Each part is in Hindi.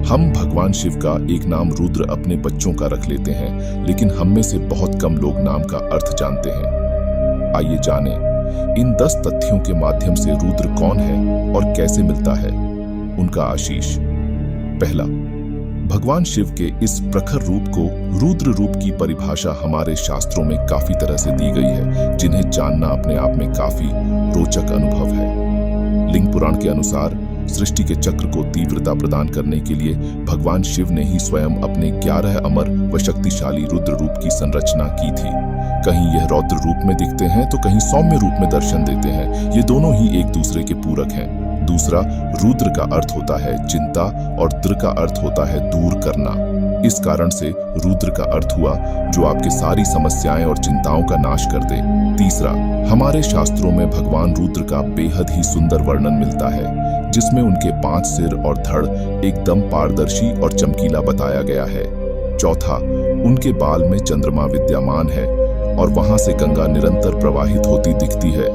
हम भगवान शिव का एक नाम रुद्र अपने बच्चों का रख लेते हैं, लेकिन हम में से बहुत कम लोग नाम का अर्थ जानते हैं। आइए जानें इन 10 तथ्यों के माध्यम से रुद्र कौन है और कैसे मिलता है उनका आशीष। पहला, भगवान शिव के इस प्रखर रूप को रुद्र रूप की परिभाषा हमारे शास्त्रों में काफी तरह से दी गई है, जिन्हें जानना अपने आप में काफी रोचक अनुभव है। लिंग पुराण के अनुसार सृष्टि के चक्र को तीव्रता प्रदान करने के लिए भगवान शिव ने ही स्वयं अपने 11 अमर व शक्तिशाली रुद्र रूप की संरचना की थी। कहीं यह रौद्र रूप में दिखते हैं तो कहीं सौम्य रूप में दर्शन देते हैं। ये दोनों ही एक दूसरे के पूरक हैं। दूसरा, रुद्र का अर्थ होता है चिंता और द्र का अर्थ होता है दूर करना। इस कारण से रुद्र का अर्थ हुआ जो आपकी सारी समस्याएं और चिंताओं का नाश कर दे। तीसरा, हमारे शास्त्रों में भगवान रुद्र का बेहद ही सुंदर वर्णन मिलता है, जिसमें उनके 5 सिर और धड़ एकदम पारदर्शी और चमकीला बताया गया है। चौथा, उनके बाल में चंद्रमा विद्यमान है और वहां से गंगा निरंतर प्रवाहित होती दिखती है।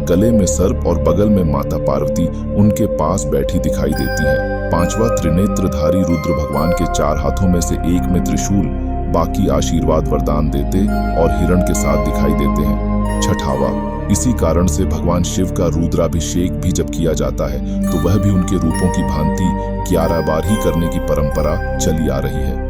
गले में सर्प और बगल में माता पार्वती उनके पास बैठी दिखाई देती हैं। पांचवा, त्रिनेत्रधारी रुद्र भगवान के 4 हाथों में से एक में त्रिशूल, बाकी आशीर्वाद वरदान देते और हिरण के साथ दिखाई देते हैं। छठावा, इसी कारण से भगवान शिव का रुद्राभिषेक भी जब किया जाता है तो वह भी उनके रूपों की भांति 11 बार ही करने की परंपरा चली आ रही है।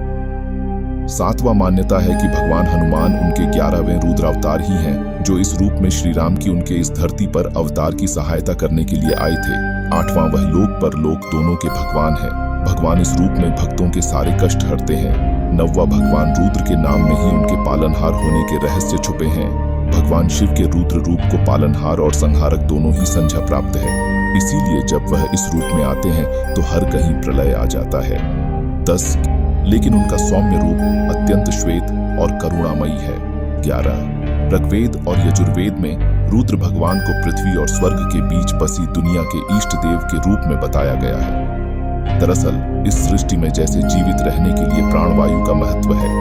7वां, मान्यता है कि भगवान हनुमान उनके 11वें रुद्रावतार ही हैं, जो इस रूप में श्री राम की उनके इस धरती पर अवतार की सहायता करने के लिए आए थे। 8वां, वह लोक पर लोक दोनों के भगवान हैं। भगवान इस रूप में भक्तों के सारे कष्ट हरते हैं। 9वां, भगवान रुद्र के नाम में ही उनके पालनहार होने के रहस्य छुपे हैं। भगवान शिव के रुद्र रूप को पालनहार और संहारक दोनों ही संज्ञा प्राप्त है, इसीलिए जब वह इस रूप में आते हैं तो हर कहीं प्रलय आ जाता है। 10, लेकिन उनका सौम्य रूप अत्यंत श्वेत और करुणामयी है। 11, ऋग्वेद और यजुर्वेद में रुद्र भगवान को पृथ्वी और स्वर्ग के बीच बसी दुनिया के इष्ट देव के रूप में बताया गया है। दरअसल इस सृष्टि में जैसे जीवित रहने के लिए प्राणवायु का महत्व है,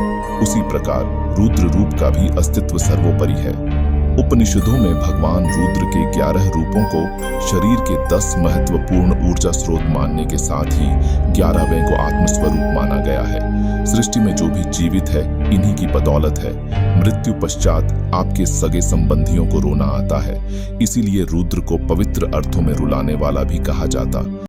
उसी प्रकार रुद्र रूप का भी अस्तित्व सर्वोपरि है। उपनिषदों में भगवान रुद्र के 11 रूपों को शरीर के 10 महत्वपूर्ण ऊर्जा स्रोत मानने के साथ ही 11वें को आत्मस्वरूप माना गया है। सृष्टि में जो भी जीवित है इन्हीं की बदौलत है। मृत्यु पश्चात आपके सगे संबंधियों को रोना आता है, इसीलिए रुद्र को पवित्र अर्थों में रुलाने वाला भी कहा जाता।